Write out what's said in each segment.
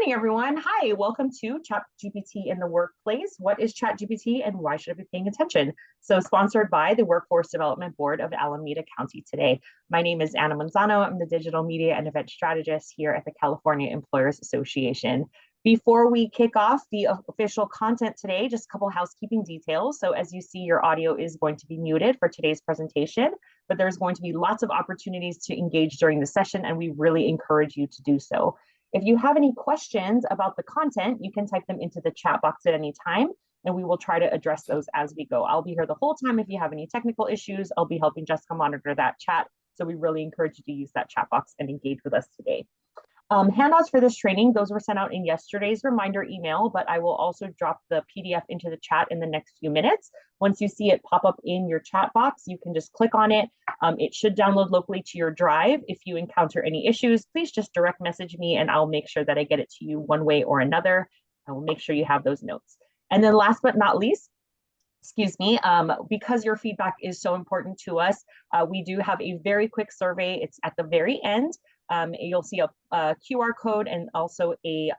morning, everyone. Hi, welcome to ChatGPT in the Workplace. What is ChatGPT and why should I be paying attention? So sponsored by the Workforce Development Board of Alameda County today. My name is Anna Manzano. I'm the Digital Media and Event Strategist here at the California Employers Association. Before we kick off the official content today, just a couple housekeeping details. So as you see, your audio is going to be muted for today's presentation, but there's going to be lots of opportunities to engage during the session, and we really encourage you to do so. If you have any questions about the content, you can type them into the chat box at any time, and we will try to address those as we go. I'll be here the whole time. If you have any technical issues, I'll be helping Jessica monitor that chat. So we really encourage you to use that chat box and engage with us today. Handouts for this training, those were sent out in yesterday's reminder email, but I will also drop the PDF into the chat in the next few minutes. Once you see it pop up in your chat box, you can just click on it. It should download locally to your drive. If you encounter any issues, please just direct message me and I'll make sure that I get it to you one way or another. I will make sure you have those notes. And then last but not least, because your feedback is so important to us, we do have a very quick survey. It's at the very end. You'll see a QR code and also a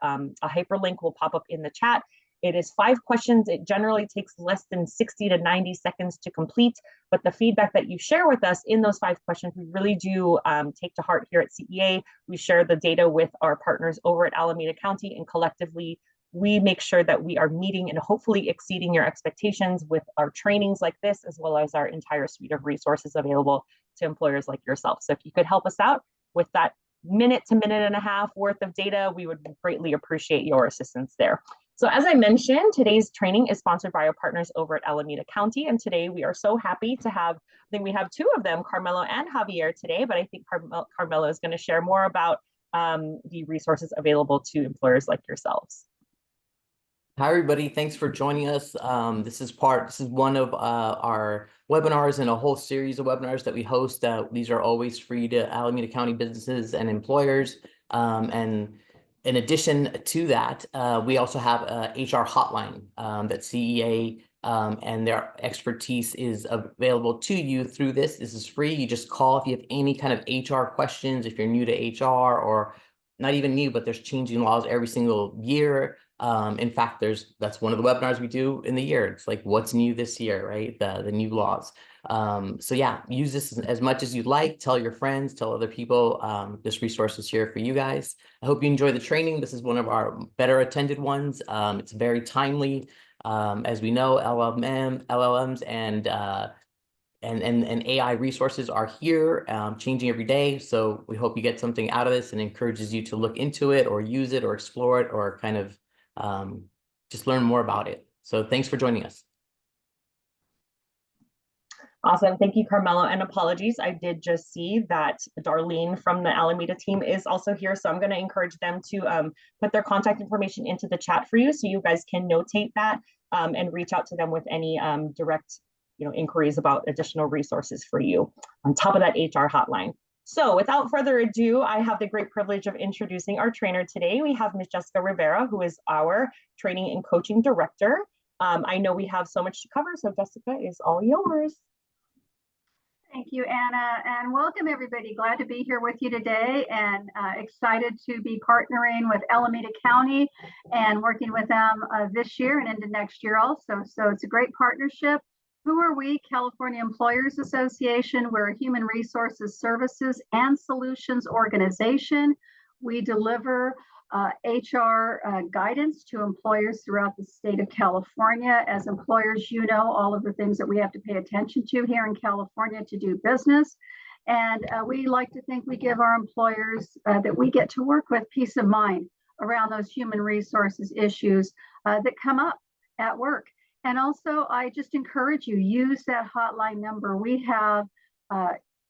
hyperlink will pop up in the chat. It is 5 questions. It generally takes less than 60 to 90 seconds to complete, but the feedback that you share with us in those 5 questions, we really do take to heart here at CEA. We share the data with our partners over at Alameda County, and collectively, we make sure that we are meeting and hopefully exceeding your expectations with our trainings like this, as well as our entire suite of resources available to employers like yourself. So if you could help us out with that minute to minute and a half worth of data, we would greatly appreciate your assistance there. So as I mentioned, today's training is sponsored by our partners over at Alameda County. And today we are so happy to have, I think we have 2 of them, Carmelo and Javier today, but I think Carmelo is going to share more about the resources available to employers like yourselves. Hi, everybody. Thanks for joining us. This is one of our webinars in a whole series of webinars that we host. These are always free to Alameda County businesses and employers. And in addition to that, we also have a HR hotline that CEA and their expertise is available to you through this. This is free. You just call if you have any kind of HR questions, if you're new to HR or not even new, but there's changing laws every single year. In fact, that's one of the webinars we do in the year. It's like, what's new this year, right? The new laws. So yeah, use this as much as you'd like. Tell your friends, tell other people. This resource is here for you guys. I hope you enjoy the training. This is one of our better attended ones. It's very timely. As we know, LLMs and AI resources are here, changing every day. So we hope you get something out of this and encourages you to look into it or use it or explore it or kind of just learn more about it. So thanks for joining us. Awesome. Thank you, Carmelo. And apologies, I did just see that Darlene from the Alameda team is also here. So I'm going to encourage them to put their contact information into the chat for you so you guys can notate that and reach out to them with any direct inquiries about additional resources for you on top of that HR hotline. So without further ado, I have the great privilege of introducing our trainer today. We have Ms. Jessica Rivera, who is our training and coaching director. I know we have so much to cover, so Jessica is all yours. Thank you, Anna, and welcome everybody. Glad to be here with you today and excited to be partnering with Alameda County and working with them this year and into next year also. So it's a great partnership. Who are we? California Employers Association. We're a human resources services and solutions organization. We deliver HR guidance to employers throughout the state of California. As employers, you know all of the things that we have to pay attention to here in California to do business. And we like to think we give our employers that we get to work with peace of mind around those human resources issues that come up at work. And also, I just encourage you, use that hotline number. We have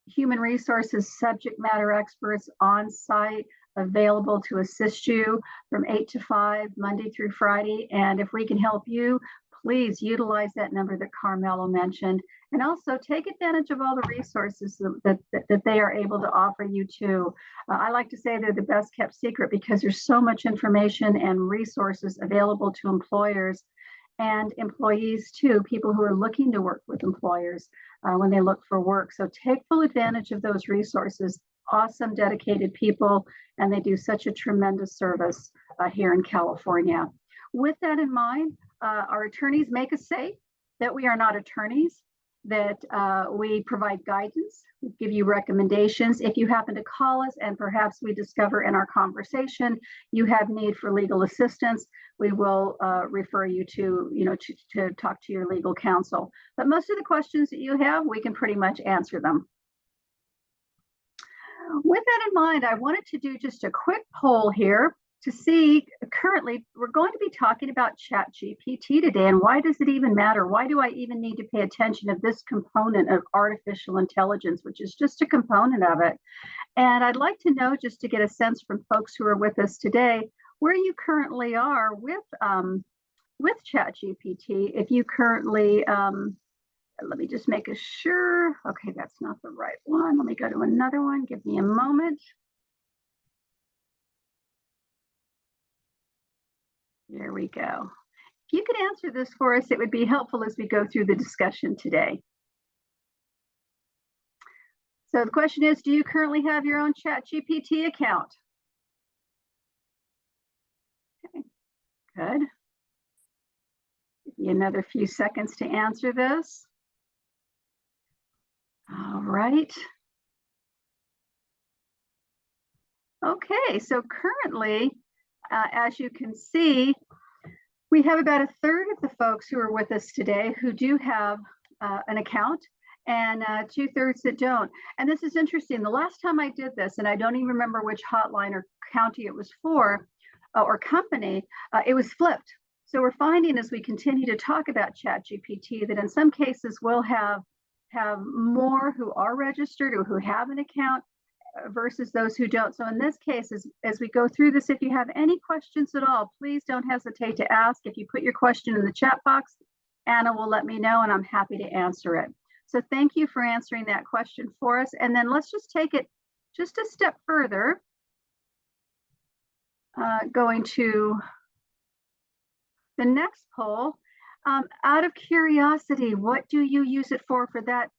human resources subject matter experts on site available to assist you from 8 to 5, Monday through Friday. And if we can help you, please utilize that number that Carmelo mentioned. And also take advantage of all the resources that they are able to offer you too. I like to say they're the best kept secret because there's so much information and resources available to employers and employees too, people who are looking to work with employers when they look for work. So take full advantage of those resources. awesome, dedicated people, and they do such a tremendous service here in California. With that in mind, our attorneys make us say that we are not attorneys, that we provide guidance, we give you recommendations. If you happen to call us and perhaps we discover in our conversation you have need for legal assistance, we will refer you to talk to your legal counsel. But most of the questions that you have, we can pretty much answer them. With that in mind, I wanted to do just a quick poll here to see, currently, we're going to be talking about ChatGPT today, and why does it even matter? Why do I even need to pay attention to this component of artificial intelligence, which is just a component of it? And I'd like to know, just to get a sense from folks who are with us today, where you currently are with ChatGPT. If you currently, let me just make sure. Okay, that's not the right one. Let me go to another one. Give me a moment. There we go. If you could answer this for us, it would be helpful as we go through the discussion today. So the question is, do you currently have your own ChatGPT account? Okay, good. Give you another few seconds to answer this. All right. Okay, so currently, as you can see, we have about a third of the folks who are with us today who do have an account, and 2/3 that don't. And this is interesting. The last time I did this, and I don't even remember which hotline or county it was for, or company, it was flipped. So we're finding as we continue to talk about ChatGPT that in some cases we'll have more who are registered or who have an account versus those who don't. So in this case, as we go through this, if you have any questions at all, please don't hesitate to ask. If you put your question in the chat box, Anna will let me know and I'm happy to answer it. So thank you for answering that question for us. And then let's just take it just a step further. Going to the next poll. Out of curiosity, what do you use it for that,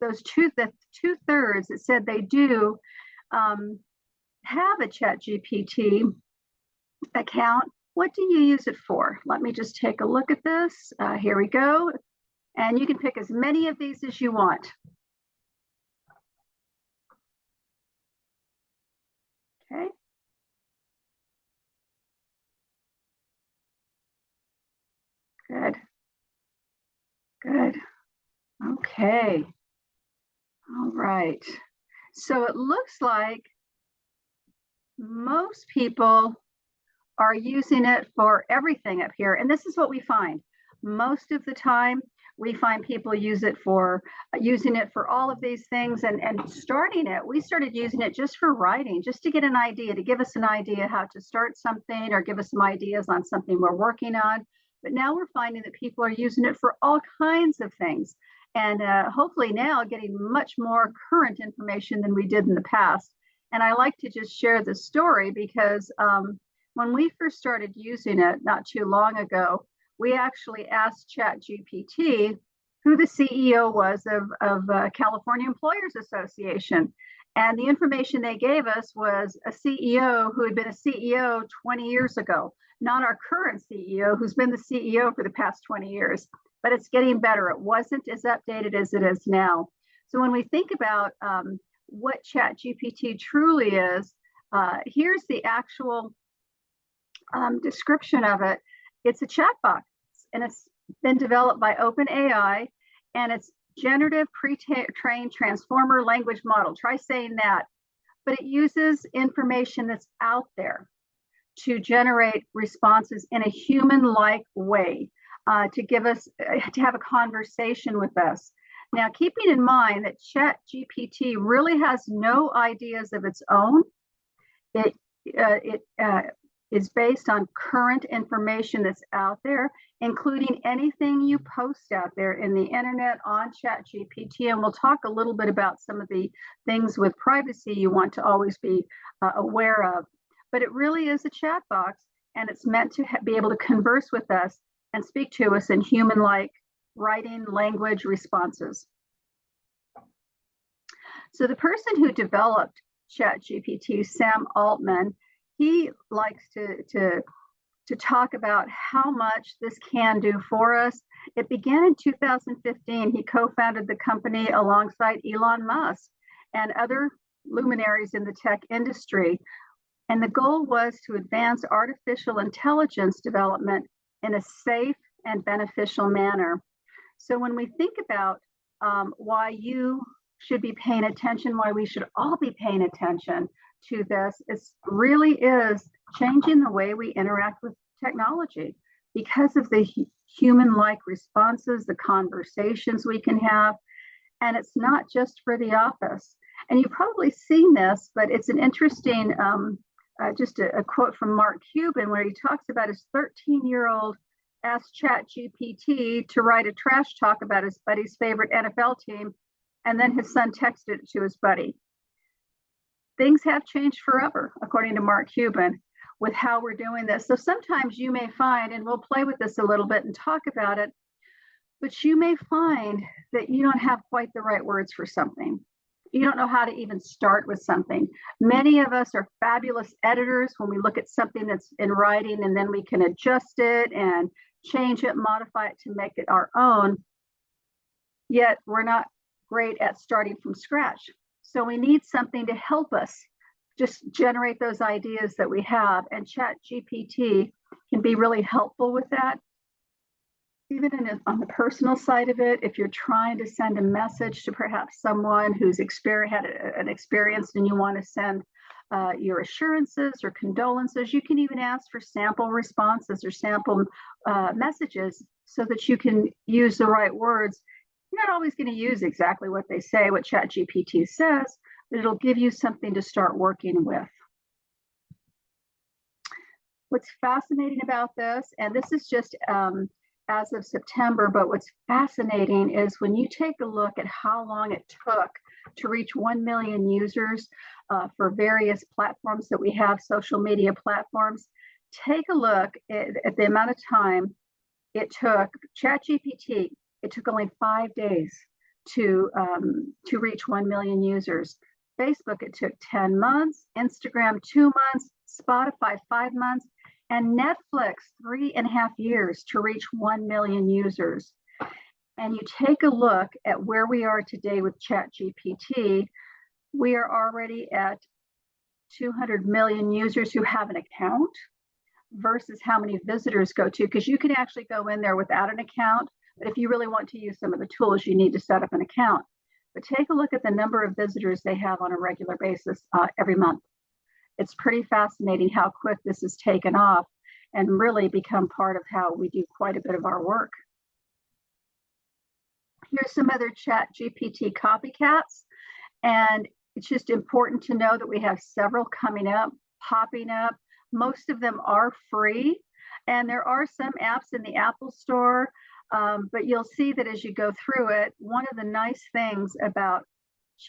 those 2/3 that said they do have a ChatGPT account? What do you use it for? Let me just take a look at this. Here we go. And you can pick as many of these as you want. Okay. Good. Good. Okay. All right. So it looks like most people are using it for everything up here. And this is what we find. Most of the time, we find people using it for all of these things. And we started using it just for writing, just to get an idea, to give us an idea how to start something or give us some ideas on something we're working on. But now we're finding that people are using it for all kinds of things. And hopefully now getting much more current information than we did in the past. And I like to just share this story because when we first started using it not too long ago, we actually asked ChatGPT who the CEO was of California Employers Association. And the information they gave us was a CEO who had been a CEO 20 years ago, not our current CEO who's been the CEO for the past 20 years. But it's getting better. It wasn't as updated as it is now. So when we think about what ChatGPT truly is, here's the actual description of it. It's a chat box, and it's been developed by OpenAI, and it's generative pre-trained transformer language model. Try saying that. But it uses information that's out there to generate responses in a human-like way. To have a conversation with us. Now, keeping in mind that ChatGPT really has no ideas of its own, it is based on current information that's out there, including anything you post out there in the internet on ChatGPT. And we'll talk a little bit about some of the things with privacy you want to always be aware of. But it really is a chat box, and it's meant to be able to converse with us and speak to us in human-like writing language responses. So the person who developed ChatGPT, Sam Altman, he likes to talk about how much this can do for us. It began in 2015. He co-founded the company alongside Elon Musk and other luminaries in the tech industry. And the goal was to advance artificial intelligence development in a safe and beneficial manner. So when we think about why you should be paying attention, why we should all be paying attention to this, it really is changing the way we interact with technology because of the human-like responses, the conversations we can have. And it's not just for the office. And you've probably seen this, but it's an interesting, just a quote from Mark Cuban, where he talks about his 13-year-old asked ChatGPT to write a trash talk about his buddy's favorite NFL team, and then his son texted it to his buddy. Things have changed forever, according to Mark Cuban, with how we're doing this. So sometimes you may find, and we'll play with this a little bit and talk about it, but you may find that you don't have quite the right words for something. You don't know how to even start with something. Many of us are fabulous editors when we look at something that's in writing, and then we can adjust it and change it, modify it to make it our own. Yet we're not great at starting from scratch. So we need something to help us just generate those ideas that we have. And ChatGPT can be really helpful with that. Even on the personal side of it, if you're trying to send a message to perhaps someone who's had an experience and you want to send your assurances or condolences, you can even ask for sample responses or sample messages so that you can use the right words. You're not always going to use exactly what they say, what ChatGPT says, but it'll give you something to start working with. What's fascinating about this, and this is just as of September, but what's fascinating is when you take a look at how long it took to reach 1 million users for various platforms that we have, social media platforms, take a look at the amount of time it took ChatGPT. It took only 5 days to reach 1 million users. Facebook, it took 10 months, Instagram, 2 months, Spotify, 5 months, and Netflix, 3.5 years to reach 1 million users. And you take a look at where we are today with ChatGPT, we are already at 200 million users who have an account versus how many visitors go to, because you can actually go in there without an account, but if you really want to use some of the tools, you need to set up an account. But take a look at the number of visitors they have on a regular basis every month. It's pretty fascinating how quick this has taken off and really become part of how we do quite a bit of our work. Here's some other ChatGPT copycats. And it's just important to know that we have several coming up, popping up. Most of them are free. And there are some apps in the Apple Store, but you'll see that as you go through it, one of the nice things about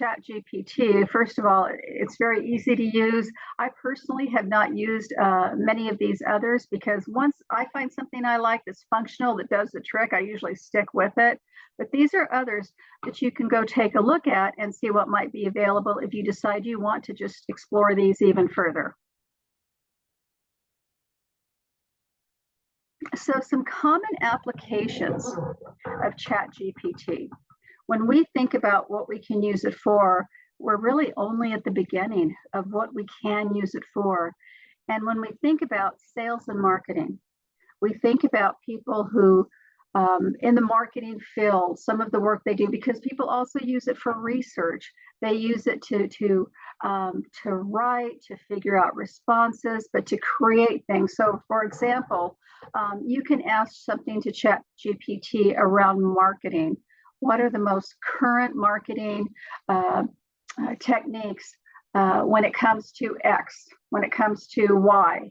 ChatGPT, first of all, it's very easy to use. I personally have not used many of these others because once I find something I like that's functional, that does the trick, I usually stick with it. But these are others that you can go take a look at and see what might be available if you decide you want to just explore these even further. So some common applications of ChatGPT. When we think about what we can use it for, we're really only at the beginning of what we can use it for. And when we think about sales and marketing, we think about people who in the marketing field, some of the work they do, because people also use it for research. They use it to write, to figure out responses, but to create things. So for example, you can ask something to ChatGPT around marketing. What are the most current marketing techniques when it comes to X, when it comes to Y?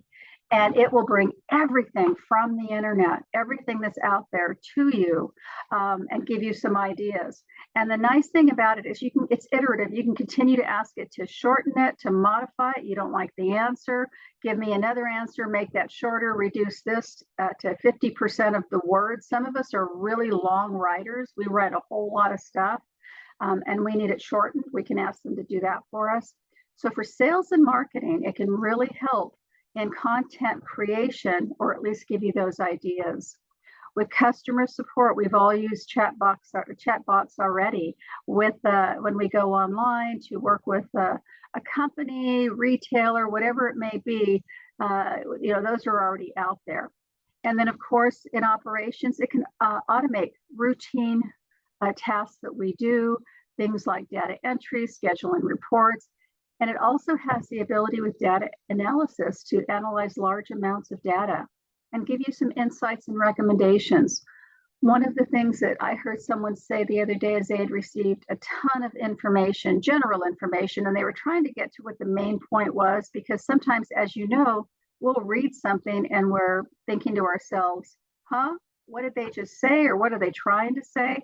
And it will bring everything from the internet, everything that's out there to you, and give you some ideas. And the nice thing about it is it's iterative. You can continue to ask it to shorten it, to modify it. You don't like the answer, give me another answer, make that shorter, reduce this to 50% of the words. Some of us are really long writers. We write a whole lot of stuff, and we need it shortened. We can ask them to do that for us. So for sales and marketing, it can really help in content creation, or at least give you those ideas. With customer support, we've all used chatbots already. With when we go online to work with a company, retailer, whatever it may be, those are already out there. And then, of course, in operations, it can automate routine tasks that we do, things like data entry, scheduling reports. And it also has the ability with data analysis to analyze large amounts of data and give you some insights and recommendations. One of the things that I heard someone say the other day is they had received a ton of information, general information, and they were trying to get to what the main point was, because sometimes, as you know, we'll read something and we're thinking to ourselves, what did they just say, or what are they trying to say?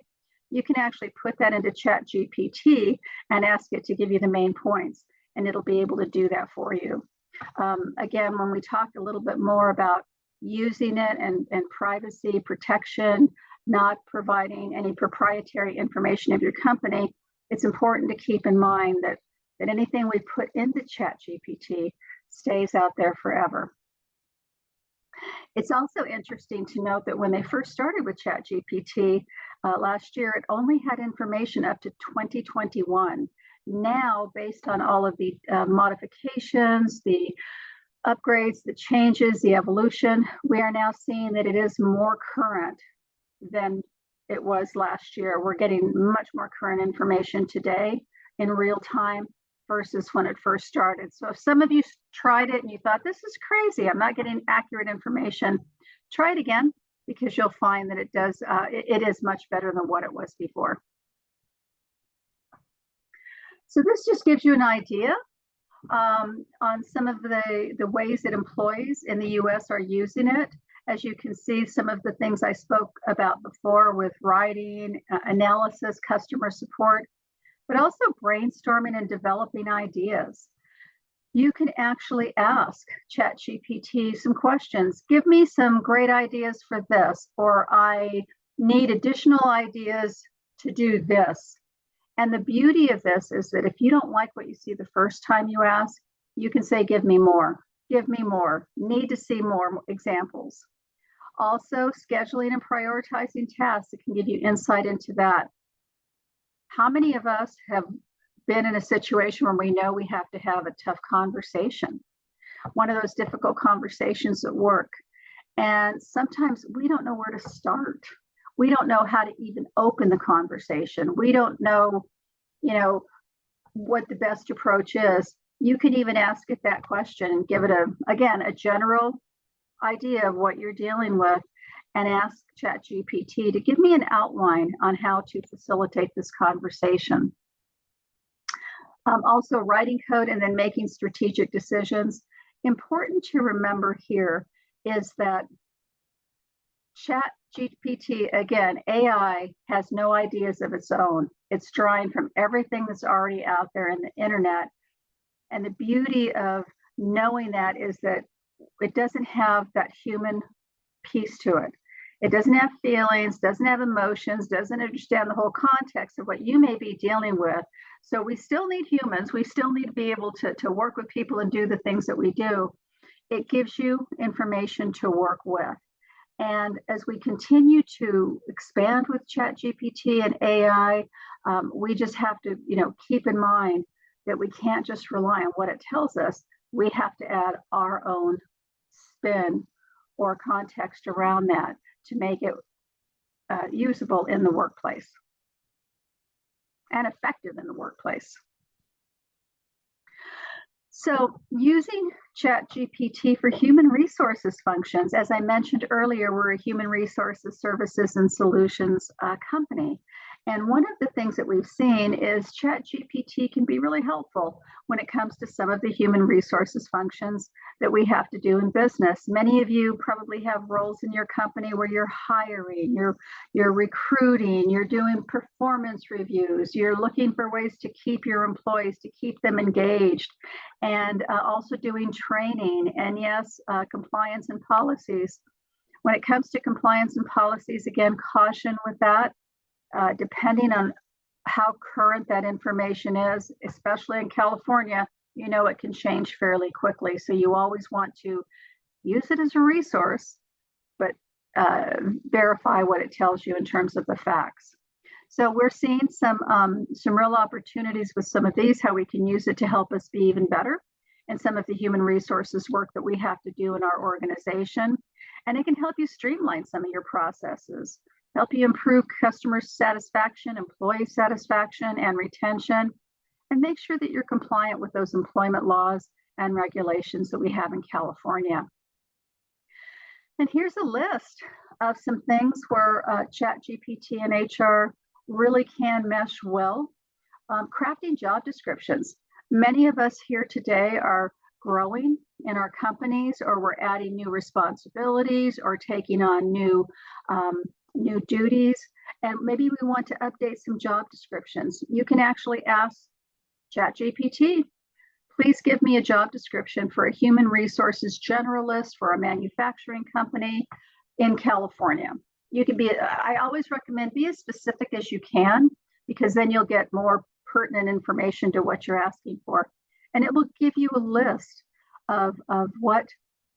You can actually put that into ChatGPT and ask it to give you the main points, and it'll be able to do that for you. Again, when we talk a little bit more about using it and privacy protection, not providing any proprietary information of your company, it's important to keep in mind that anything we put into ChatGPT stays out there forever. It's also interesting to note that when they first started with ChatGPT last year, it only had information up to 2021. Now, based on all of the modifications, the upgrades, the changes, the evolution, we are now seeing that it is more current than it was last year. We're getting much more current information today in real time versus when it first started. So if some of you tried it and you thought, this is crazy, I'm not getting accurate information, try it again, because you'll find that it is much better than what it was before. So this just gives you an idea on some of the ways that employees in the US are using it. As you can see, some of the things I spoke about before with writing, analysis, customer support, but also brainstorming and developing ideas. You can actually ask ChatGPT some questions. Give me some great ideas for this, or I need additional ideas to do this. And the beauty of this is that if you don't like what you see the first time you ask, you can say, give me more, need to see more examples. Also, scheduling and prioritizing tasks, it can give you insight into that. How many of us have been in a situation where we know we have to have a tough conversation, one of those difficult conversations at work, and sometimes we don't know where to start. We don't know how to even open the conversation. We don't know, what the best approach is. You can even ask it that question and give it a general idea of what you're dealing with, and ask ChatGPT to give me an outline on how to facilitate this conversation. Also, writing code and then making strategic decisions. Important to remember here is that ChatGPT, again, AI has no ideas of its own. It's drawing from everything that's already out there in the internet. And the beauty of knowing that is that it doesn't have that human piece to it. It doesn't have feelings, doesn't have emotions, doesn't understand the whole context of what you may be dealing with. So we still need humans. We still need to be able to work with people and do the things that we do. It gives you information to work with. And as we continue to expand with ChatGPT and AI, we just have to, keep in mind that we can't just rely on what it tells us. We have to add our own spin or context around that to make it usable in the workplace and effective in the workplace. So using ChatGPT for human resources functions, as I mentioned earlier, we're a human resources services and solutions company. And one of the things that we've seen is ChatGPT can be really helpful when it comes to some of the human resources functions that we have to do in business. Many of you probably have roles in your company where you're hiring, you're recruiting, you're doing performance reviews, you're looking for ways to keep your employees, to keep them engaged, and also doing training, and yes, compliance and policies. When it comes to compliance and policies, again, caution with that. Depending on how current that information is, especially in California, you know it can change fairly quickly. So you always want to use it as a resource, but verify what it tells you in terms of the facts. So we're seeing some real opportunities with some of these, how we can use it to help us be even better in some of the human resources work that we have to do in our organization. And it can help you streamline some of your processes, help you improve customer satisfaction, employee satisfaction, and retention, and make sure that you're compliant with those employment laws and regulations that we have in California. And here's a list of some things where ChatGPT and HR really can mesh well. Crafting job descriptions. Many of us here today are growing in our companies, or we're adding new responsibilities or taking on new duties. And maybe we want to update some job descriptions. You can actually ask ChatGPT, please give me a job description for a human resources generalist for a manufacturing company in California. You can be, I always recommend be as specific as you can, because then you'll get more pertinent information to what you're asking for. And it will give you a list of what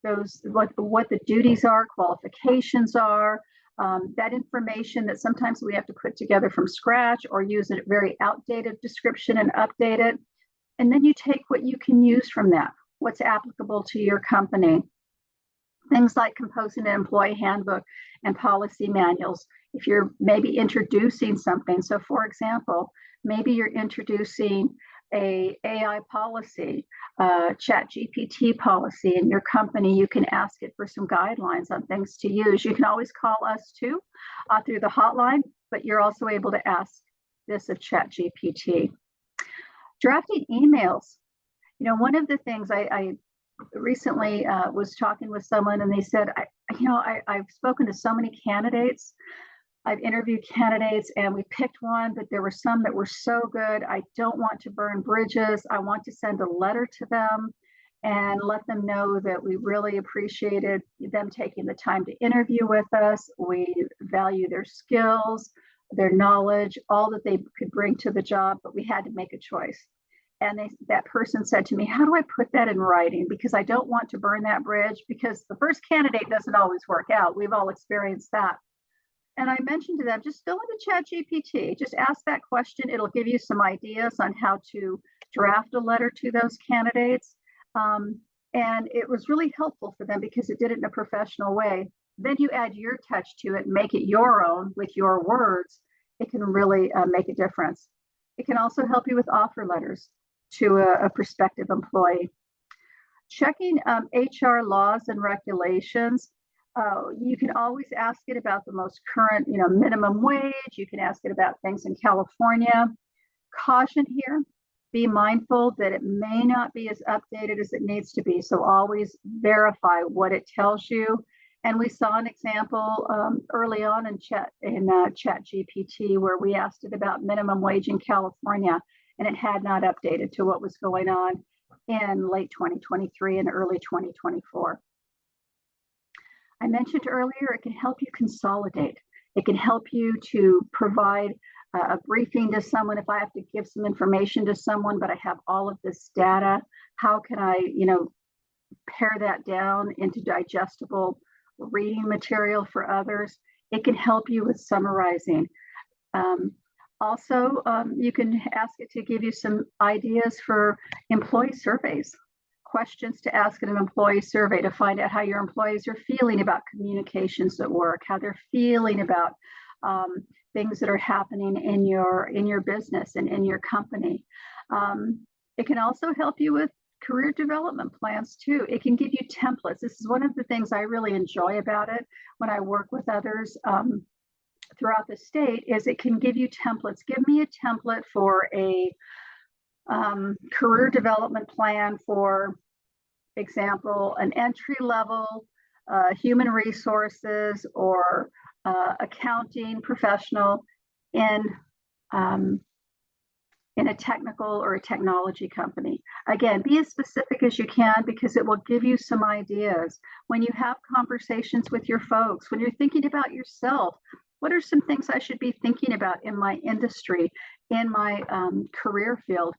the duties are, qualifications are, that information that sometimes we have to put together from scratch or use a very outdated description and update it. And then you take what you can use from that, what's applicable to your company. Things like composing an employee handbook and policy manuals. If you're maybe introducing something, so for example, maybe you're introducing a AI policy, ChatGPT policy in your company, you can ask it for some guidelines on things to use. You can always call us too through the hotline, but you're also able to ask this of ChatGPT. Drafting emails. You know, one of the things I recently was talking with someone, and they said, I've spoken to so many candidates. I've interviewed candidates and we picked one, but there were some that were so good. I don't want to burn bridges. I want to send a letter to them and let them know that we really appreciated them taking the time to interview with us. We value their skills, their knowledge, all that they could bring to the job, but we had to make a choice. And that person said to me, how do I put that in writing? Because I don't want to burn that bridge, because the first candidate doesn't always work out. We've all experienced that. And I mentioned to them, just go into ChatGPT, just ask that question. It'll give you some ideas on how to draft a letter to those candidates. And it was really helpful for them because it did it in a professional way. Then you add your touch to it, make it your own with your words. It can really make a difference. It can also help you with offer letters to a prospective employee. Checking HR laws and regulations. You can always ask it about the most current, minimum wage. You can ask it about things in California. Caution here, be mindful that it may not be as updated as it needs to be. So always verify what it tells you. And we saw an example early on in ChatGPT where we asked it about minimum wage in California, and it had not updated to what was going on in late 2023 and early 2024. I mentioned earlier, it can help you consolidate. It can help you to provide a briefing to someone. If I have to give some information to someone, but I have all of this data, how can I, pare that down into digestible reading material for others? It can help you with summarizing. Also, you can ask it to give you some ideas for employee surveys, questions to ask in an employee survey to find out how your employees are feeling about communications at work, how they're feeling about things that are happening in your business and in your company. It can also help you with career development plans too. It can give you templates. This is one of the things I really enjoy about it when I work with others throughout the state, is it can give you templates. Give me a template for a career development plan, for example, an entry level human resources or accounting professional in a technical or a technology company. Again, be as specific as you can, because it will give you some ideas. When you have conversations with your folks, when you're thinking about yourself, What are some things I should be thinking about in my industry, in my career field,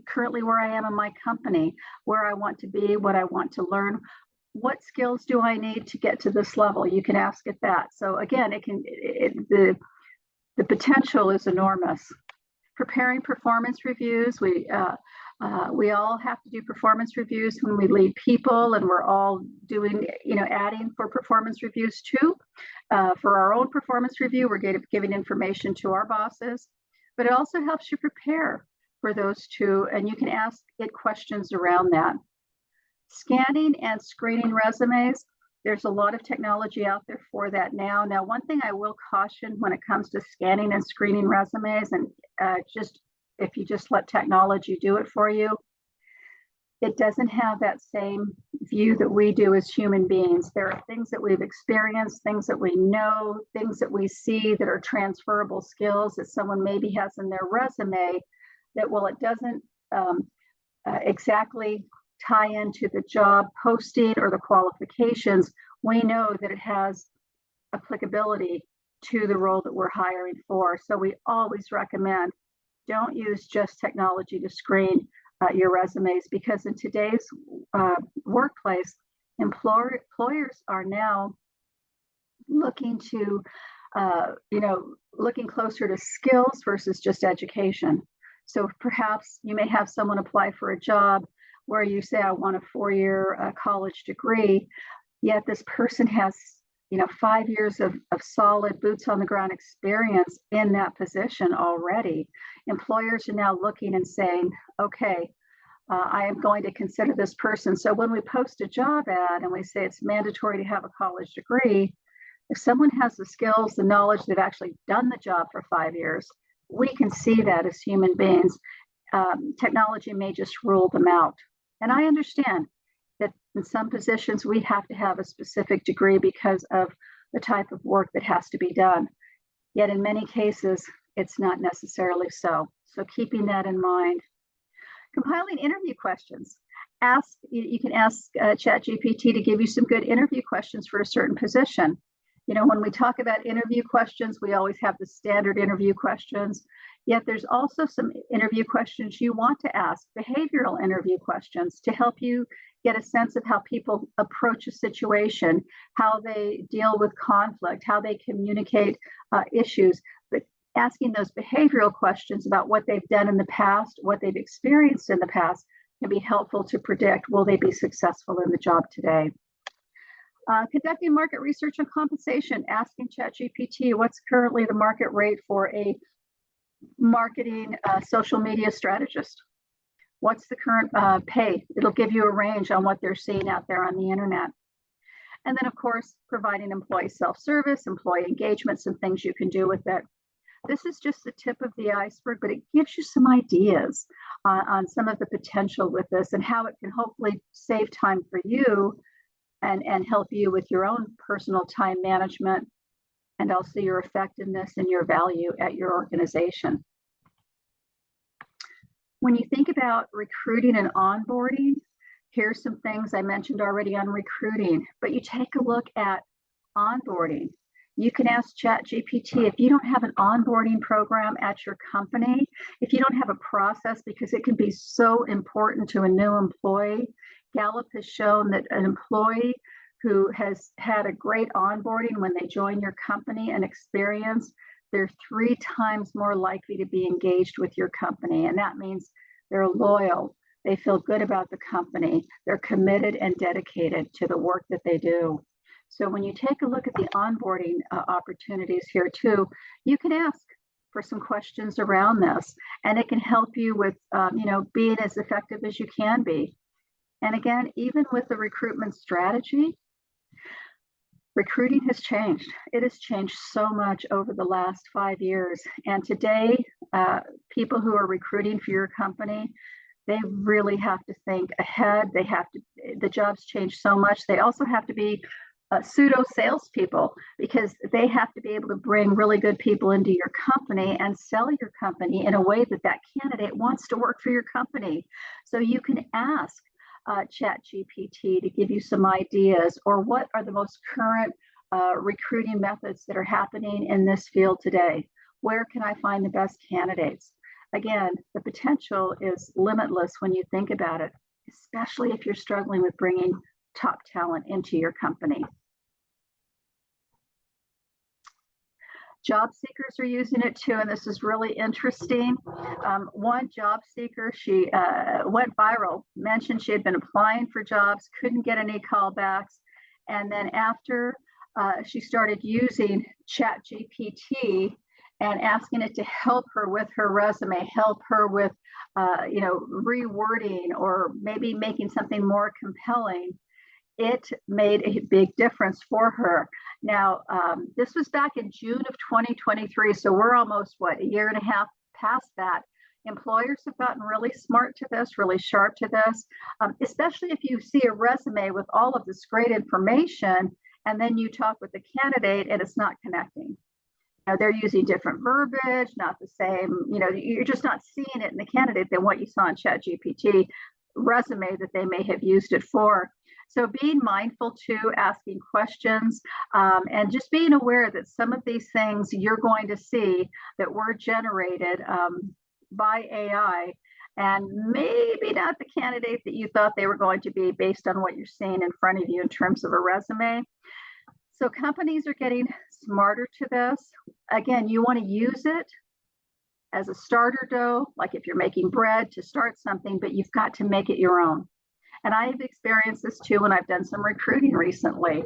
currently where I am in my company, where I want to be, what I want to learn? What skills do I need to get to this level? You can ask it that. So again, the potential is enormous. Preparing performance reviews. We all have to do performance reviews when we lead people, and we're all doing, adding for performance reviews too. For our own performance review, we're giving information to our bosses, but it also helps you prepare for those two, and you can ask it questions around that. Scanning and screening resumes. There's a lot of technology out there for that now. Now, one thing I will caution when it comes to scanning and screening resumes, and if you just let technology do it for you, it doesn't have that same view that we do as human beings. There are things that we've experienced, things that we know, things that we see that are transferable skills that someone maybe has in their resume that, while it doesn't exactly tie into the job posting or the qualifications, we know that it has applicability to the role that we're hiring for. So we always recommend, don't use just technology to screen your resumes, because in today's workplace, employers are now looking to, looking closer to skills versus just education. So perhaps you may have someone apply for a job where you say, I want a 4-year college degree, yet this person has 5 years of solid boots on the ground experience in that position already. Employers are now looking and saying, okay, I am going to consider this person. So when we post a job ad and we say it's mandatory to have a college degree, if someone has the skills, the knowledge, they've actually done the job for 5 years, we can see that as human beings. Technology may just rule them out. And I understand that in some positions we have to have a specific degree because of the type of work that has to be done. Yet in many cases, it's not necessarily so. So keeping that in mind. Compiling interview questions. You can ask ChatGPT to give you some good interview questions for a certain position. When we talk about interview questions, we always have the standard interview questions. Yet there's also some interview questions you want to ask, behavioral interview questions, to help you get a sense of how people approach a situation, how they deal with conflict, how they communicate issues. But asking those behavioral questions about what they've done in the past, what they've experienced in the past, can be helpful to predict, will they be successful in the job today? Conducting market research on compensation, asking ChatGPT what's currently the market rate for a marketing social media strategist. What's the current pay? It'll give you a range on what they're seeing out there on the internet. And then, of course, providing employee self-service, employee engagement, some things you can do with it. This is just the tip of the iceberg, but it gives you some ideas on some of the potential with this and how it can hopefully save time for you and help you with your own personal time management, and also your effectiveness and your value at your organization. When you think about recruiting and onboarding, here's some things I mentioned already on recruiting, but you take a look at onboarding. You can ask ChatGPT if you don't have an onboarding program at your company, if you don't have a process, because it can be so important to a new employee. Gallup has shown that an employee who has had a great onboarding when they join your company and experience, they're 3 times more likely to be engaged with your company. And that means they're loyal, they feel good about the company, they're committed and dedicated to the work that they do. So when you take a look at the onboarding opportunities here too, you can ask for some questions around this, and it can help you with being as effective as you can be. And again, even with the recruitment strategy, recruiting has changed. It has changed so much over the last 5 years. And today, people who are recruiting for your company, they really have to think ahead. The jobs change so much. They also have to be pseudo salespeople, because they have to be able to bring really good people into your company and sell your company in a way that that candidate wants to work for your company. So you can ask ChatGPT to give you some ideas, or what are the most current recruiting methods that are happening in this field today. Where can I find the best candidates? Again, the potential is limitless when you think about it, especially if you're struggling with bringing top talent into your company. Job seekers are using it too, and this is really interesting. One job seeker, she went viral, mentioned she had been applying for jobs, couldn't get any callbacks, and then after she started using ChatGPT and asking it to help her with her resume, help her with rewording or maybe making something more compelling, it made a big difference for her. Now, this was back in June of 2023, so we're almost, a year and a half past that. Employers have gotten really smart to this, really sharp to this, especially if you see a resume with all of this great information, and then you talk with the candidate and it's not connecting. They're using different verbiage, not the same, you're just not seeing it in the candidate than what you saw in ChatGPT resume that they may have used it for. So being mindful too, asking questions, and just being aware that some of these things you're going to see that were generated by AI, and maybe not the candidate that you thought they were going to be based on what you're seeing in front of you in terms of a resume. So companies are getting smarter to this. Again, you want to use it as a starter dough, like if you're making bread to start something, but you've got to make it your own. And I've experienced this too when I've done some recruiting recently.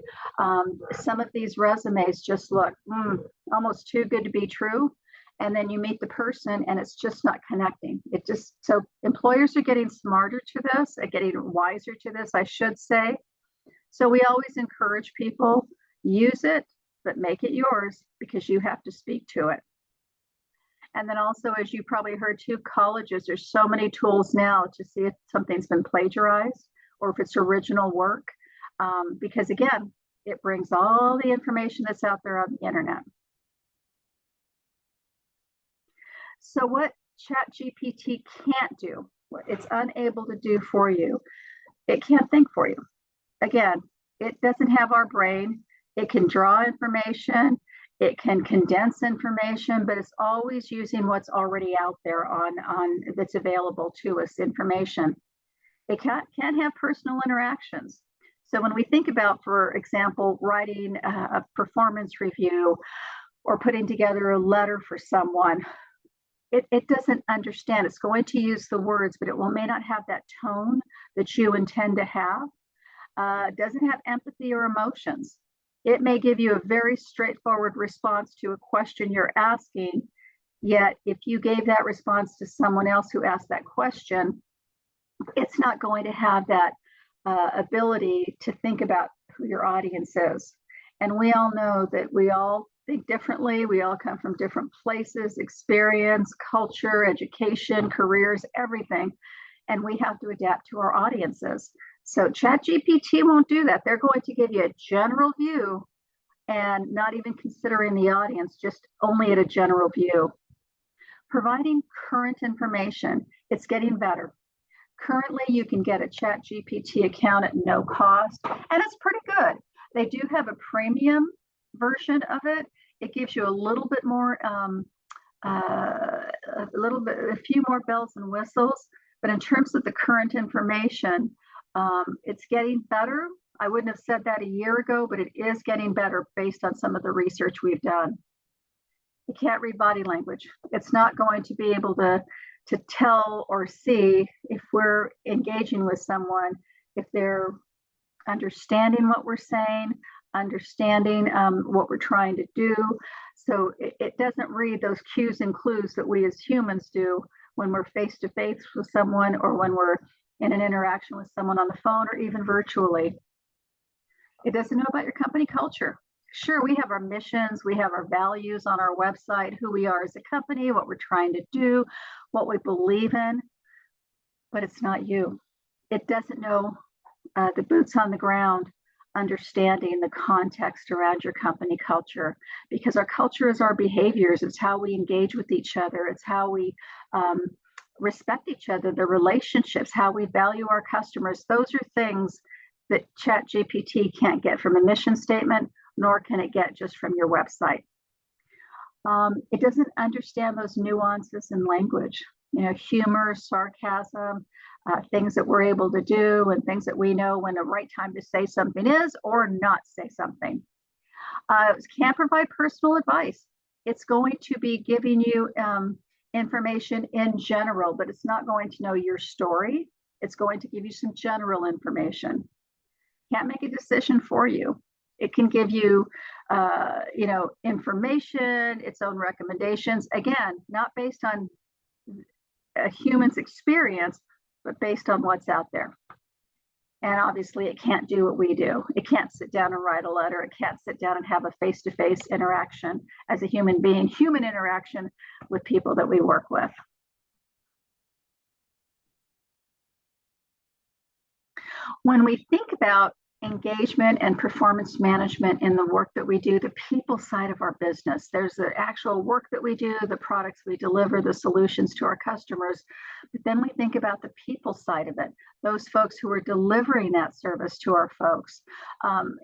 Some of these resumes just look almost too good to be true. And then you meet the person and it's just not connecting. So employers are getting smarter to this, getting wiser to this, I should say. So we always encourage people, use it, but make it yours because you have to speak to it. And then also, as you probably heard too, colleges, there's so many tools now to see if something's been plagiarized or if it's original work, because again, it brings all the information that's out there on the internet. So what ChatGPT can't do, what it's unable to do for you, it can't think for you. Again, it doesn't have our brain. It can draw information. It can condense information, but it's always using what's already out there on that's available to us, information. It can't have personal interactions. So when we think about, for example, writing a performance review or putting together a letter for someone, it doesn't understand. It's going to use the words, but it may not have that tone that you intend to have. It doesn't have empathy or emotions. It may give you a very straightforward response to a question you're asking, yet if you gave that response to someone else who asked that question, it's not going to have that ability to think about who your audience is. And we all know that we all think differently. We all come from different places, experience, culture, education, careers, everything. And we have to adapt to our audiences. So ChatGPT won't do that. They're going to give you a general view and not even considering the audience, just only at a general view. Providing current information, it's getting better. Currently, you can get a ChatGPT account at no cost, and it's pretty good. They do have a premium version of it. It gives you a little bit more, a few more bells and whistles. But in terms of the current information, it's getting better. I wouldn't have said that a year ago, but it is getting better based on some of the research we've done. It can't read body language. It's not going to be able to tell or see if we're engaging with someone, if they're understanding what we're saying, understanding what we're trying to do. So it doesn't read those cues and clues that we as humans do when we're face to face with someone or when we're in an interaction with someone on the phone or even virtually. It doesn't know about your company culture. Sure, we have our missions, we have our values on our website, who we are as a company, what we're trying to do, what we believe in, but it's not you. It doesn't know the boots on the ground, understanding the context around your company culture, because our culture is our behaviors. It's how we engage with each other. It's how we respect each other, the relationships, how we value our customers. Those are things that ChatGPT can't get from a mission statement nor can it get just from your website. It doesn't understand those nuances in language, humor, sarcasm, things that we're able to do and things that we know when the right time to say something is or not say something. It can't provide personal advice. It's going to be giving you information in general, but it's not going to know your story. It's going to give you some general information. Can't make a decision for you. It can give you, information, its own recommendations. Again, not based on a human's experience, but based on what's out there. And obviously, it can't do what we do. It can't sit down and write a letter. It can't sit down and have a face-to-face interaction as a human being, human interaction with people that we work with. When we think about engagement and performance management in the work that we do, the people side of our business, there's the actual work that we do, the products we deliver, the solutions to our customers. But then we think about the people side of it, those folks who are delivering that service to our folks.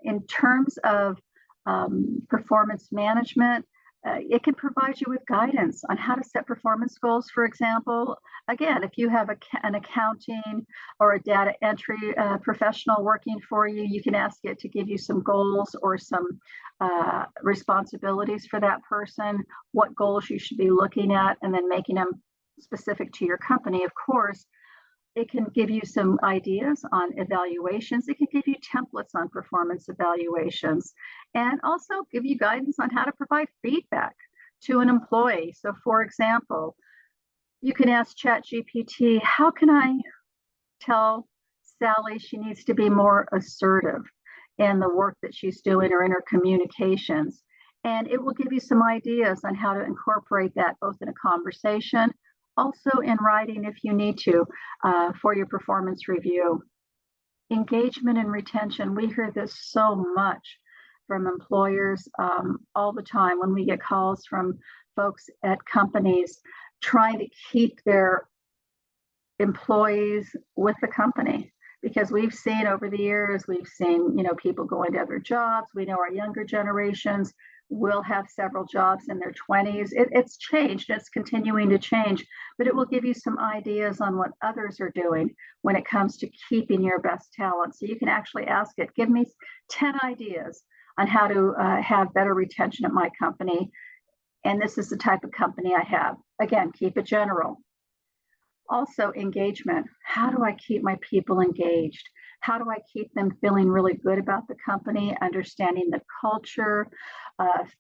In terms of performance management, it can provide you with guidance on how to set performance goals. For example, again, if you have an accounting or a data entry professional working for you, you can ask it to give you some goals or some responsibilities for that person, what goals you should be looking at, and then making them specific to your company. Of course, it can give you some ideas on evaluations. It can give you templates on performance evaluations and also give you guidance on how to provide feedback to an employee. So for example, you can ask ChatGPT, how can I tell Sally she needs to be more assertive in the work that she's doing or in her communications? And it will give you some ideas on how to incorporate that both in a conversation, also in writing if you need to, for your performance review. Engagement and retention, we hear this so much from employers all the time when we get calls from folks at companies trying to keep their employees with the company. Because we've seen over the years, we've seen, people going to other jobs. We know our younger generations will have several jobs in their 20s. It's changed, it's continuing to change, but it will give you some ideas on what others are doing when it comes to keeping your best talent. So you can actually ask it, give me 10 ideas on how to have better retention at my company. And this is the type of company I have. Again, keep it general. Also, engagement. How do I keep my people engaged? How do I keep them feeling really good about the company, understanding the culture,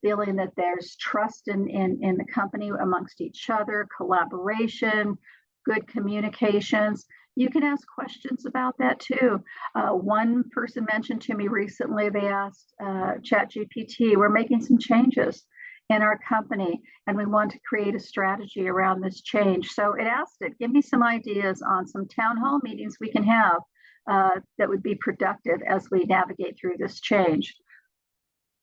feeling that there's trust in the company amongst each other, collaboration, good communications? You can ask questions about that too. One person mentioned to me recently, they asked ChatGPT, we're making some changes in our company and we want to create a strategy around this change. So it asked it, give me some ideas on some town hall meetings we can have that would be productive as we navigate through this change.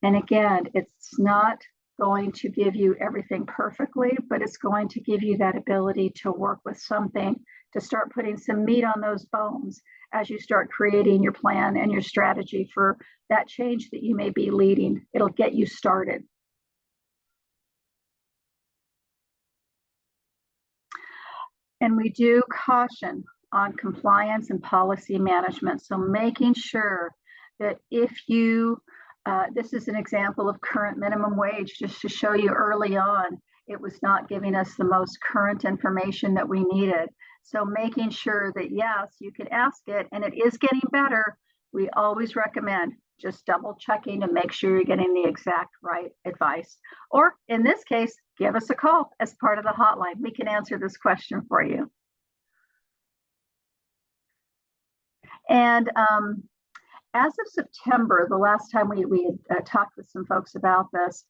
And again, it's not going to give you everything perfectly, but it's going to give you that ability to work with something, to start putting some meat on those bones as you start creating your plan and your strategy for that change that you may be leading. It'll get you started. And we do caution on compliance and policy management. So making sure that if you, this is an example of current minimum wage, just to show you early on, it was not giving us the most current information that we needed. So making sure that, yes, you can ask it and it is getting better. We always recommend just double checking to make sure you're getting the exact right advice. Or in this case, give us a call as part of the hotline. We can answer this question for you. And as of September, the last time we had talked with some folks about this,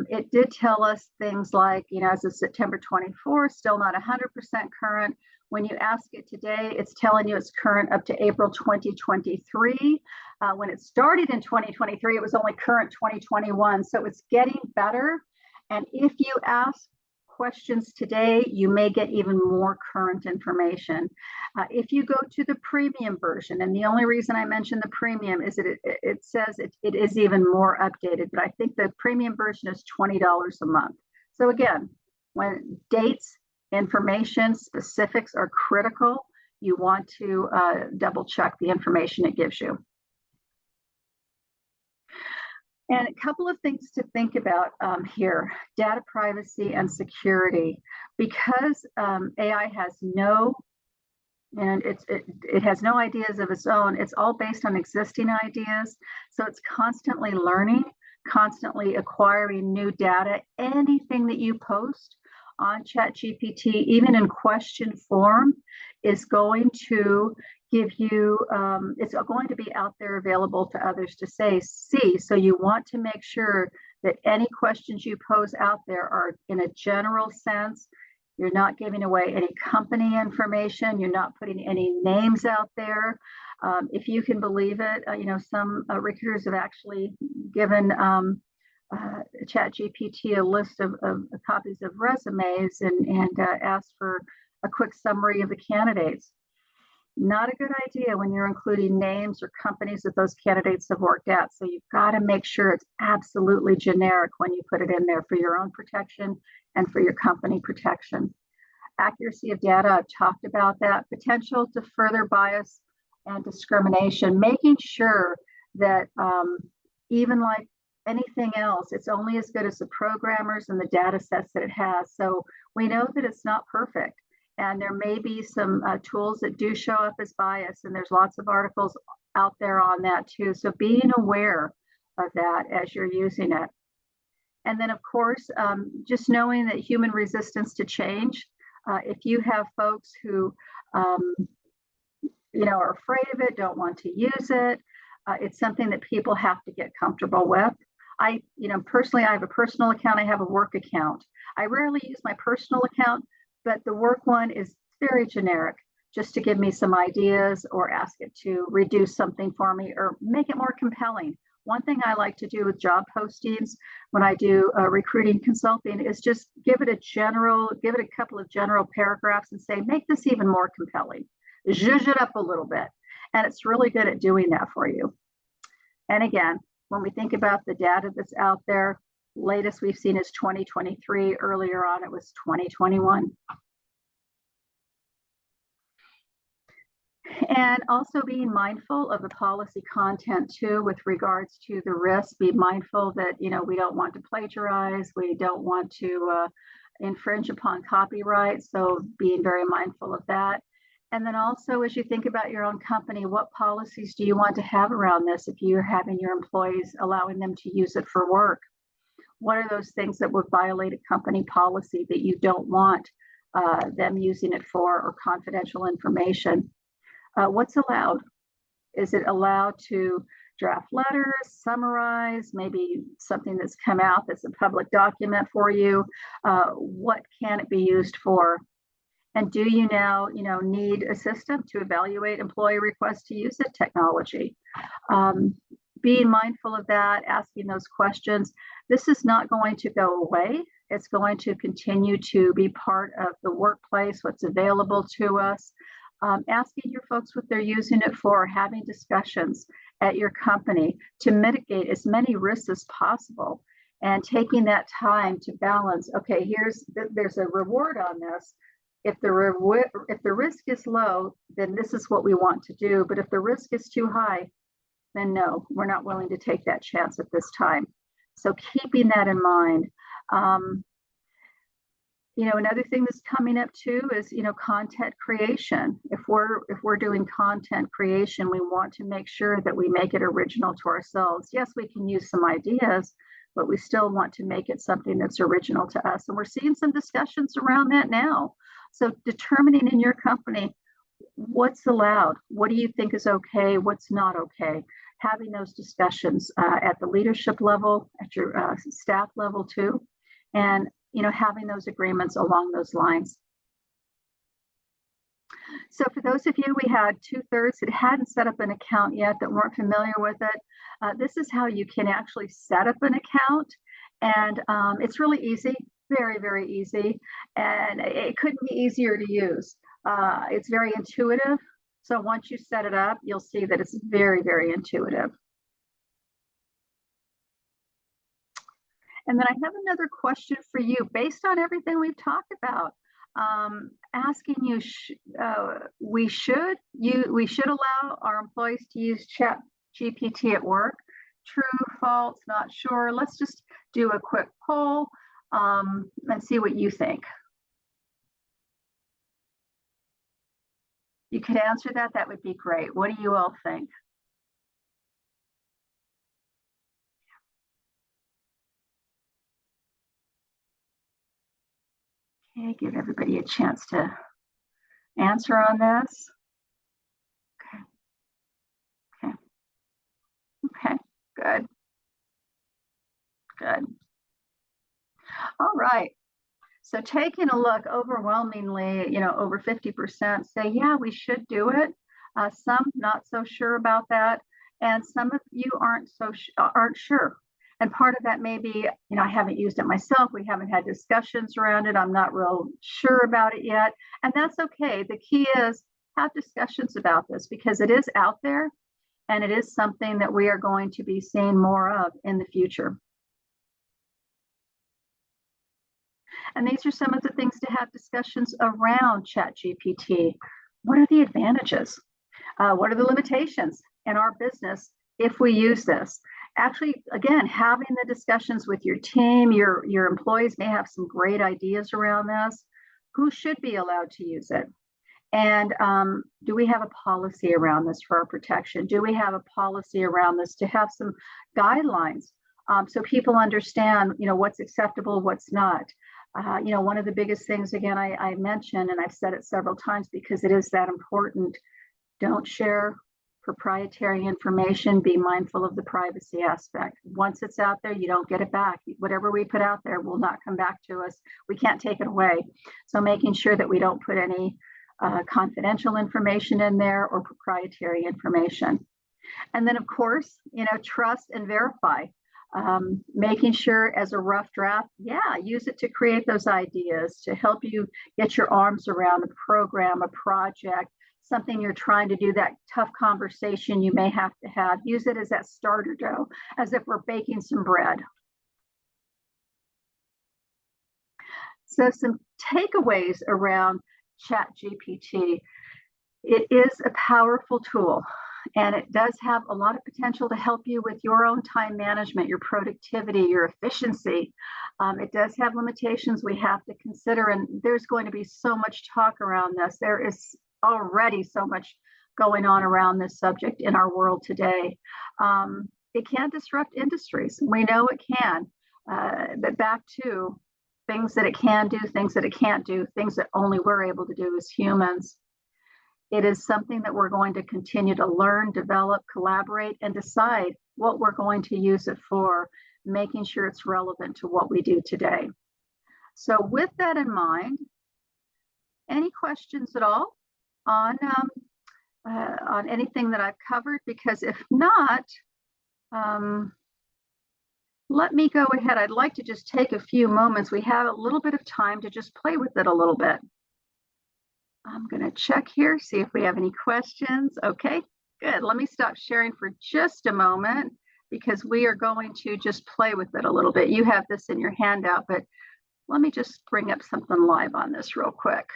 it did tell us things like, as of September 24th, still not 100% current. When you ask it today, it's telling you it's current up to April 2023. When it started in 2023, it was only current 2021. So it's getting better. And if you ask questions today, you may get even more current information. If you go to the premium version, and the only reason I mention the premium is that it says it is even more updated, but I think the premium version is $20 a month. So again, when dates, information, specifics are critical, you want to double check the information it gives you. And a couple of things to think about here, data privacy and security. Because AI has it has no ideas of its own, it's all based on existing ideas. So it's constantly learning, constantly acquiring new data. Anything that you post on ChatGPT, even in question form, is going to give you, it's going to be out there available to others to see. So you want to make sure that any questions you pose out there are in a general sense. You're not giving away any company information. You're not putting any names out there. If you can believe it, some recruiters have actually given ChatGPT a list of copies of resumes and asked for a quick summary of the candidates. Not a good idea when you're including names or companies that those candidates have worked at. So you've got to make sure it's absolutely generic when you put it in there for your own protection and for your company protection. Accuracy of data, I've talked about that. Potential to further bias and discrimination, making sure that even like anything else, it's only as good as the programmers and the data sets that it has. So we know that it's not perfect. And there may be some tools that do show up as bias, and there's lots of articles out there on that too. So being aware of that as you're using it. And then of course, just knowing that human resistance to change, if you have folks who are afraid of it, don't want to use it, it's something that people have to get comfortable with. Personally, I have a personal account, I have a work account. I rarely use my personal account, but the work one is very generic, just to give me some ideas or ask it to reduce something for me or make it more compelling. One thing I like to do with job postings when I do recruiting consulting is just give it a couple of general paragraphs and say, make this even more compelling, zhuzh it up a little bit. And it's really good at doing that for you. And again, when we think about the data that's out there, latest we've seen is 2023. Earlier on, it was 2021. And also being mindful of the policy content too, with regards to the risk. Be mindful that, we don't want to plagiarize. We don't want to infringe upon copyright. So being very mindful of that. And then also, as you think about your own company, what policies do you want to have around this if you're having your employees allowing them to use it for work? What are those things that would violate a company policy that you don't want them using it for, or confidential information? What's allowed? Is it allowed to draft letters, summarize, maybe something that's come out that's a public document for you? What can it be used for? And do you now, need a system to evaluate employee requests to use the technology? Being mindful of that, asking those questions. This is not going to go away. It's going to continue to be part of the workplace, what's available to us. Asking your folks what they're using it for, having discussions at your company to mitigate as many risks as possible, and taking that time to balance, okay, there's a reward on this. If the risk is low, then this is what we want to do. But if the risk is too high, then no, we're not willing to take that chance at this time. So keeping that in mind. Another thing that's coming up too is, content creation. If we're doing content creation, we want to make sure that we make it original to ourselves. Yes, we can use some ideas, but we still want to make it something that's original to us. And we're seeing some discussions around that now. So determining in your company what's allowed, what do you think is okay, what's not okay, having those discussions at the leadership level, at your staff level too, and having those agreements along those lines. So for those of you, we had 2/3 that hadn't set up an account yet, that weren't familiar with it. This is how you can actually set up an account. And it's really easy. very, very easy, and it couldn't be easier to use. It's very intuitive. So once you set it up, you'll see that it's very, very intuitive. And then I have another question for you based on everything we've talked about. Asking you, we should allow our employees to use ChatGPT at work. True, false, not sure. Let's just do a quick poll and see what you think. You could answer that. That would be great. What do you all think? Okay, give everybody a chance to answer on this. Okay. Okay, good. Good. All right. So taking a look, overwhelmingly, over 50% say, yeah, we should do it. Some not so sure about that. And some of you aren't sure. And part of that may be, I haven't used it myself. We haven't had discussions around it. I'm not real sure about it yet. And that's okay. The key is have discussions about this because it is out there and it is something that we are going to be seeing more of in the future. And these are some of the things to have discussions around ChatGPT. What are the advantages? What are the limitations in our business if we use this? Actually, again, having the discussions with your team, your employees may have some great ideas around this. Who should be allowed to use it? And do we have a policy around this for our protection? Do we have a policy around this to have some guidelines so people understand, what's acceptable, what's not? One of the biggest things, again, I mentioned, and I've said it several times because it is that important, don't share proprietary information. Be mindful of the privacy aspect. Once it's out there, you don't get it back. Whatever we put out there will not come back to us. We can't take it away. So making sure that we don't put any confidential information in there or proprietary information. And then, of course, trust and verify. Making sure as a rough draft, use it to create those ideas, to help you get your arms around a program, a project, something you're trying to do, that tough conversation you may have to have. Use it as that starter dough, as if we're baking some bread. So some takeaways around ChatGPT. It is a powerful tool. And it does have a lot of potential to help you with your own time management, your productivity, your efficiency. It does have limitations we have to consider, and there's going to be so much talk around this. There is already so much going on around this subject in our world today. It can disrupt industries. We know it can, but back to things that it can do, things that it can't do, things that only we're able to do as humans. It is something that we're going to continue to learn, develop, collaborate, and decide what we're going to use it for, making sure it's relevant to what we do today. So with that in mind, any questions at all on anything that I've covered? Because if not, let me go ahead. I'd like to just take a few moments. We have a little bit of time to just play with it a little bit. I'm going to check here, see if we have any questions. Okay, good. Let me stop sharing for just a moment because we are going to just play with it a little bit. You have this in your handout, but let me just bring up something live on this real quick.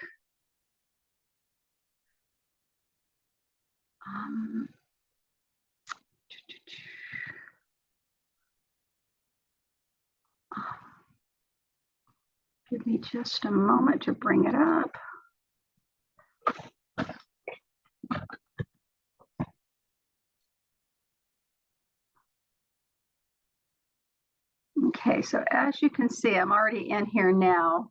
Give me just a moment to bring it up. Okay, so as you can see, I'm already in here now,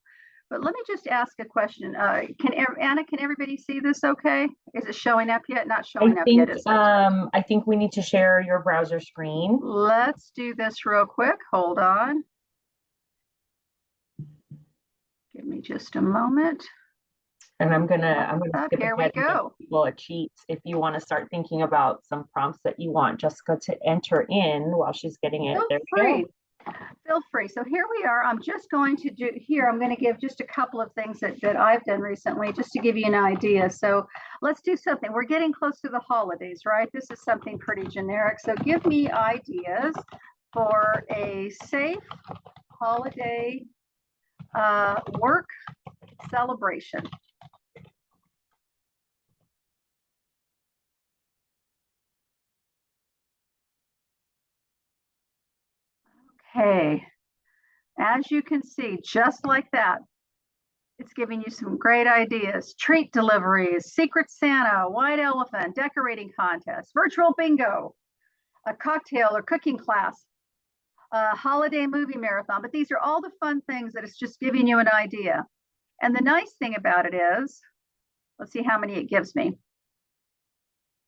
but let me just ask a question. Anna, can everybody see this okay? Is it showing up yet? Not showing up yet, is it? I think we need to share your browser screen. Let's do this real quick. Hold on. Give me just a moment. And I'm gonna skip here we go. People a cheat if you want to start thinking about some prompts that you want Jessica to enter in while she's getting it. Feel Feel free. So here we are. I'm just going to do here. I'm going to give just a couple of things that I've done recently, just to give you an idea. So let's do something. We're getting close to the holidays, right? This is something pretty generic. So give me ideas for a safe holiday work celebration. Okay, as you can see, just like that, it's giving you some great ideas. Treat deliveries, Secret Santa, White Elephant, decorating contest, virtual bingo, a cocktail or cooking class, a holiday movie marathon. But these are all the fun things that it's just giving you an idea. And the nice thing about it is, let's see how many it gives me.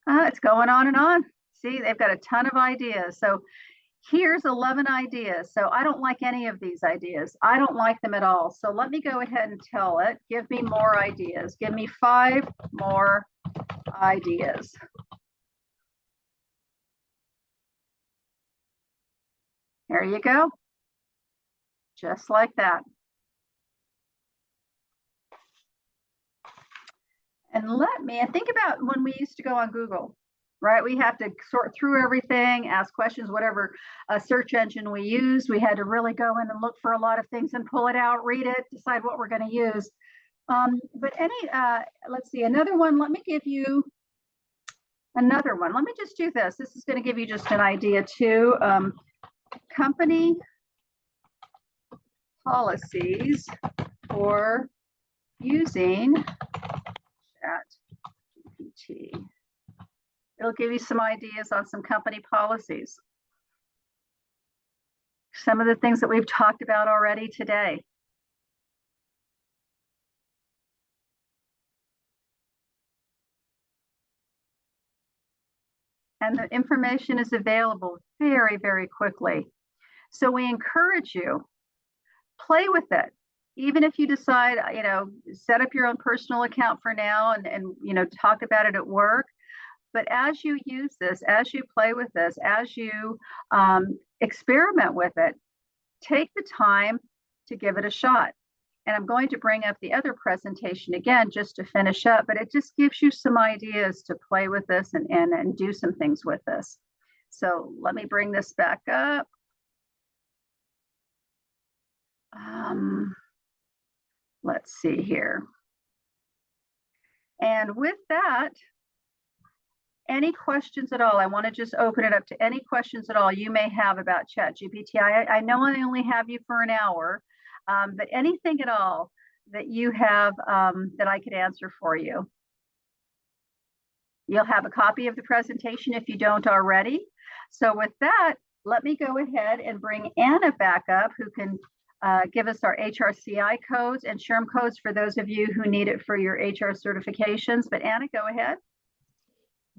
It's going on and on. See, they've got a ton of ideas. So here's 11 ideas. So I don't like any of these ideas. I don't like them at all. So let me go ahead and tell it, give me more ideas. Give me 5 more ideas. There you go. Just like that. And think about when we used to go on Google, right? We have to sort through everything, ask questions, whatever search engine we use. We had to really go in and look for a lot of things and pull it out, read it, decide what we're going to use. But let's see, another one. Let me give you another one. Let me just do this. This is going to give you just an idea too. Company policies for using ChatGPT. It'll give you some ideas on some company policies. Some of the things that we've talked about already today. And the information is available very, very quickly. So we encourage you, play with it. Even if you decide, set up your own personal account for now and talk about it at work. But as you use this, as you play with this, as you experiment with it, take the time to give it a shot. And I'm going to bring up the other presentation again, just to finish up, but it just gives you some ideas to play with this and do some things with this. So let me bring this back up. Let's see here. And with that, any questions at all? I want to just open it up to any questions at all you may have about ChatGPT. I know I only have you for an hour, but anything at all that you have that I could answer for you. You'll have a copy of the presentation if you don't already. So with that, let me go ahead and bring Anna back up, who can give us our HRCI codes and SHRM codes for those of you who need it for your HR certifications. But Anna, go ahead.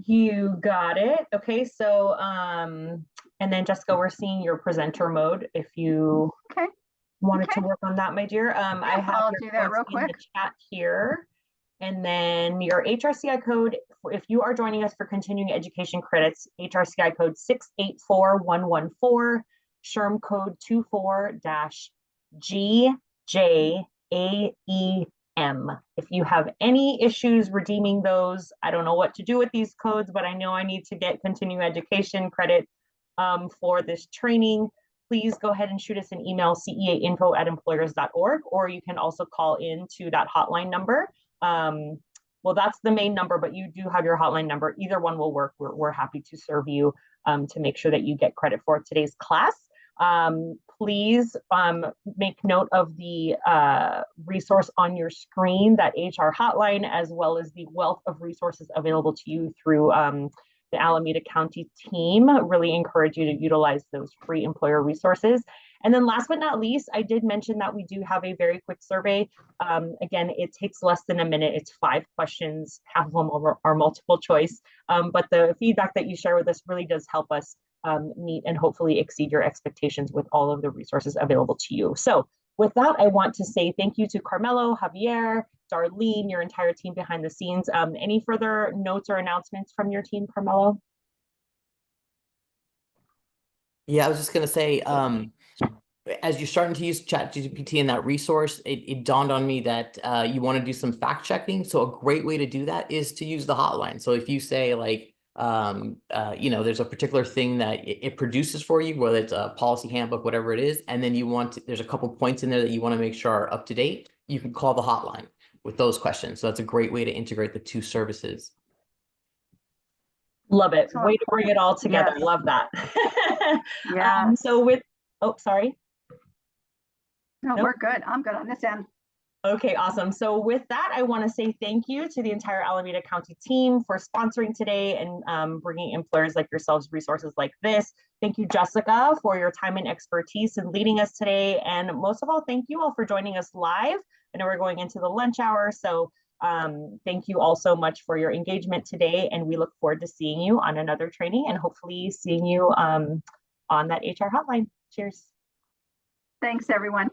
You got it. Okay, so and then Jessica, we're seeing your presenter mode if you wanted to work on that, my dear. I have I'll do that real quick in the chat here. And then your HRCI code, if you are joining us for continuing education credits, HRCI code 684114, SHRM code 24-GJAEM. If you have any issues redeeming those, I don't know what to do with these codes, but I know I need to get continuing education credit for this training. Please go ahead and shoot us an email, ceainfo@employers.org, or you can also call in to that hotline number. Well, that's the main number, but you do have your hotline number. Either one will work. We're happy to serve you to make sure that you get credit for today's class. Please make note of the resource on your screen, that HR hotline, as well as the wealth of resources available to you through the Alameda County team. Really encourage you to utilize those free employer resources. And then last but not least, I did mention that we do have a very quick survey. Again, it takes less than a minute. It's 5 questions, half of them are multiple choice. But the feedback that you share with us really does help us meet and hopefully exceed your expectations with all of the resources available to you. So with that, I want to say thank you to Carmelo, Javier, Darlene, your entire team behind the scenes. Any further notes or announcements from your team, Carmelo? Yeah, I was just going to say, as you're starting to use ChatGPT in that resource, it dawned on me that you want to do some fact checking. So a great way to do that is to use the hotline. So if you say like, there's a particular thing that it produces for you, whether it's a policy handbook, whatever it is, and then there's a couple points in there that you want to make sure are up to date, you can call the hotline with those questions. So that's a great way to integrate the two services. Love it. Excellent. Way to bring it all together. Yes. Love that. Yeah. Sorry. No, Nope. we're good. I'm good on this end. Okay, awesome. So with that, I want to say thank you to the entire Alameda County team for sponsoring today and bringing employers like yourselves resources like this. Thank you, Jessica, for your time and expertise in leading us today. And most of all, thank you all for joining us live. I know we're going into the lunch hour, so thank you all so much for your engagement today. And we look forward to seeing you on another training and hopefully seeing you on that HR hotline. Cheers. Thanks, everyone.